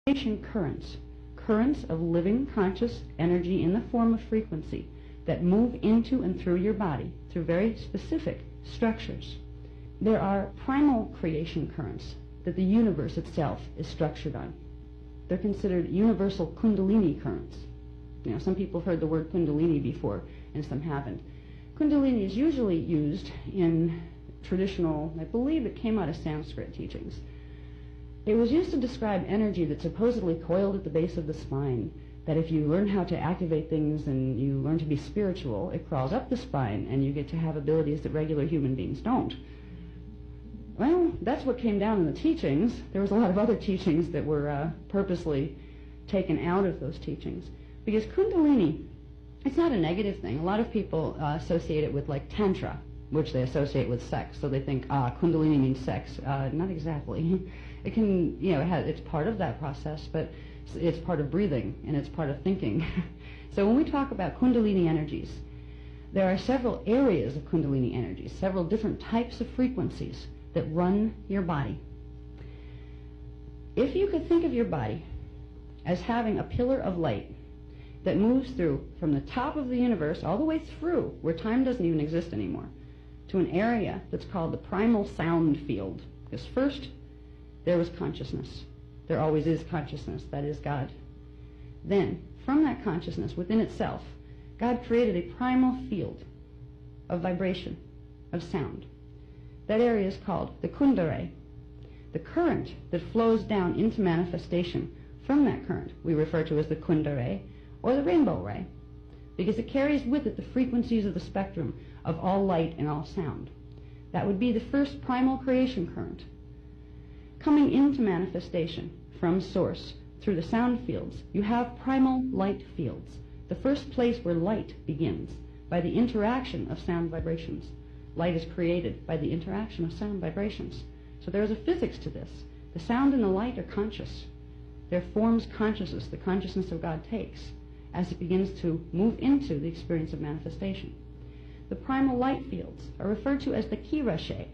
creation currents, currents of living conscious energy in the form of frequency that move into and through your body through very specific structures. There are primal creation currents that the universe itself is structured on. They're considered universal kundalini currents. You know, some people have heard the word kundalini before and some haven't. Kundalini is usually used in traditional, I believe it came out of Sanskrit teachings. It was used to describe energy that supposedly coiled at the base of the spine, that if you learn how to activate things and you learn to be spiritual, it crawls up the spine and you get to have abilities that regular human beings don't. Well, that's what came down in the teachings. There was a lot of other teachings that were purposely taken out of those teachings. Because Kundalini, it's not a negative thing. A lot of people associate it with like Tantra, which they associate with sex. So they think, Kundalini means sex. Not exactly. It can, you know, it's part of that process, but it's part of breathing and it's part of thinking. So when we talk about Kundalini energies, there are several areas of Kundalini energies, several different types of frequencies that run your body. If you could think of your body as having a pillar of light that moves through from the top of the universe all the way through, where time doesn't even exist anymore, to an area that's called the primal sound field. Because first, there was consciousness. There always is consciousness, that is God. Then, from that consciousness within itself, God created a primal field of vibration, of sound. That area is called the kunda ray. The current that flows down into manifestation from that current we refer to as the kunda ray or the rainbow ray, because it carries with it the frequencies of the spectrum of all light and all sound. That would be the first primal creation current. Coming into manifestation from source through the sound fields, you have primal light fields, the first place where light begins by the interaction of sound vibrations. Light is created by the interaction of sound vibrations. So there is a physics to this. The sound and the light are conscious. There forms consciousness, the consciousness of God takes, as it begins to move into the experience of manifestation. The primal light fields are referred to as the kirashe.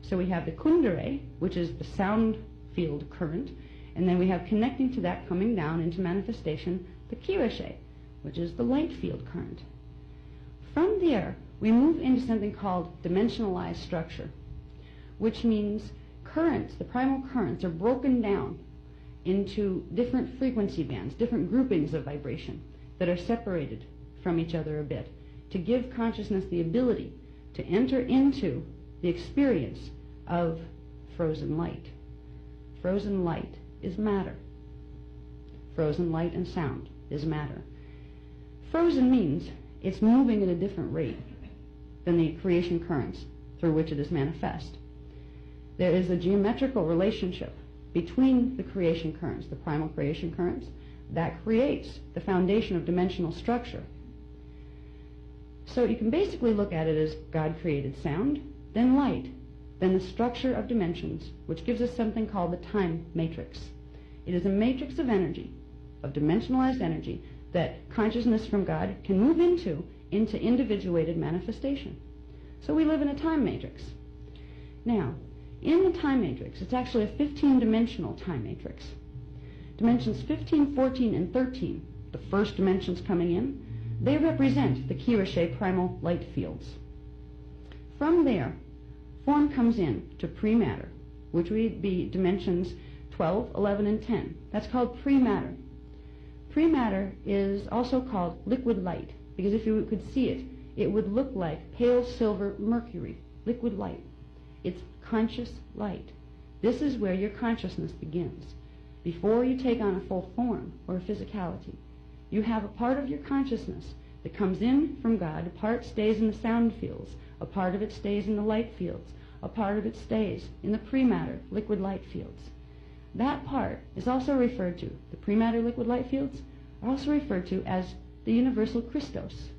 So we have the kundare, which is the sound field current, and then we have connecting to that coming down into manifestation, the kirashe, which is the light field current. From there, we move into something called dimensionalized structure, which means currents, the primal currents, are broken down into different frequency bands, different groupings of vibration that are separated from each other a bit to give consciousness the ability to enter into the experience of frozen light. Frozen light is matter. Frozen light and sound is matter. Frozen means it's moving at a different rate than the creation currents through which it is manifest. There is a geometrical relationship between the creation currents, the primal creation currents, that creates the foundation of dimensional structure. So you can basically look at it as God created sound, then light, then the structure of dimensions, which gives us something called the time matrix. It is a matrix of energy, of dimensionalized energy, that consciousness from God can move into individuated manifestation. So we live in a time matrix. Now, in the time matrix, it's actually a 15-dimensional time matrix. Dimensions 15, 14, and 13, the first dimensions coming in, they represent the kirashe primal light fields. From there, form comes in to pre-matter, which would be dimensions 12, 11, and 10. That's called pre-matter. Pre-matter is also called liquid light, because if you could see it, it would look like pale silver mercury, liquid light. It's conscious light. This is where your consciousness begins. Before you take on a full form or a physicality, you have a part of your consciousness that comes in from God. A part stays in the sound fields. A part of it stays in the light fields. A part of it stays in the pre-matter liquid light fields. That part is also referred to, the pre-matter liquid light fields are also referred to as the universal Christos.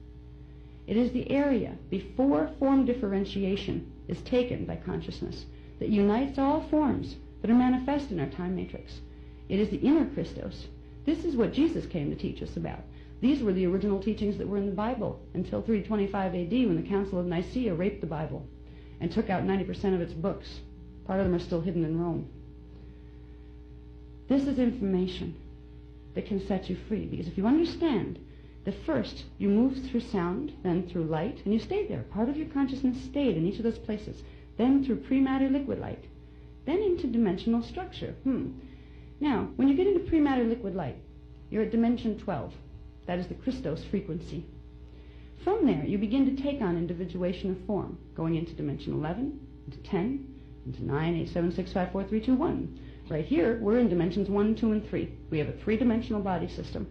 It is the area before form differentiation is taken by consciousness that unites all forms that are manifest in our time matrix. It is the inner Christos. This is what Jesus came to teach us about. These were the original teachings that were in the Bible until 325 AD when the Council of Nicaea raped the Bible and took out 90% of its books. Part of them are still hidden in Rome. This is information that can set you free, because if you understand that first you move through sound, then through light, and you stayed there. Part of your consciousness stayed in each of those places. Then through pre-matter liquid light. Then into dimensional structure. Now, when you get into pre-matter liquid light, you're at dimension 12. That is the Christos frequency. From there, you begin to take on individuation of form, going into dimension 11, into 10, into 9, 8, 7, 6, 5, 4, 3, 2, 1. Right here, we're in dimensions 1, 2, and 3. We have a three-dimensional body system.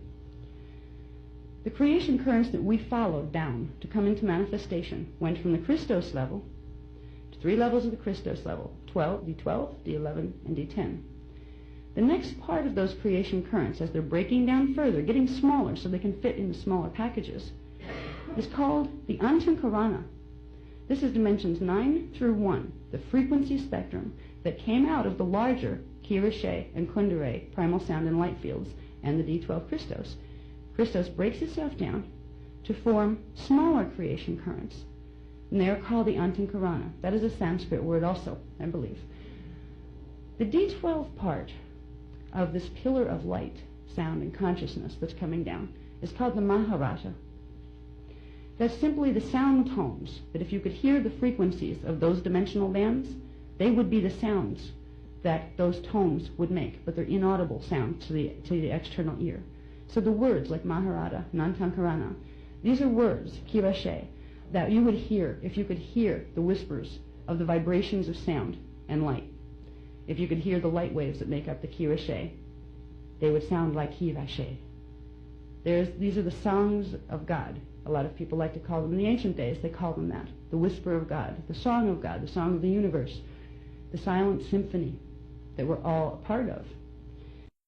The creation currents that we followed down to come into manifestation went from the Christos level to 3 levels of the Christos level, 12, D12, D11, and D10. The next part of those creation currents, as they're breaking down further, getting smaller so they can fit into smaller packages, is called the Antankarana. This is dimensions 9 through 1, the frequency spectrum that came out of the larger Kirashe and Kundere primal sound and light fields and the D12 Christos. Christos breaks itself down to form smaller creation currents, and they are called the Antankarana. That is a Sanskrit word also, I believe. The D12 part of this pillar of light, sound, and consciousness that's coming down is called the Maharata. That's simply the sound tones, that if you could hear the frequencies of those dimensional bands, they would be the sounds that those tones would make, but they're inaudible sounds to the external ear. So the words like Maharata, Antankarana, these are words, Kirashe, that you would hear if you could hear the whispers of the vibrations of sound and light. If you could hear the light waves that make up the Kirashe, they would sound like Kirashe. These are the songs of God. A lot of people like to call them, in the ancient days, they call them that. The whisper of God, the song of God, the song of the universe, the silent symphony that we're all a part of.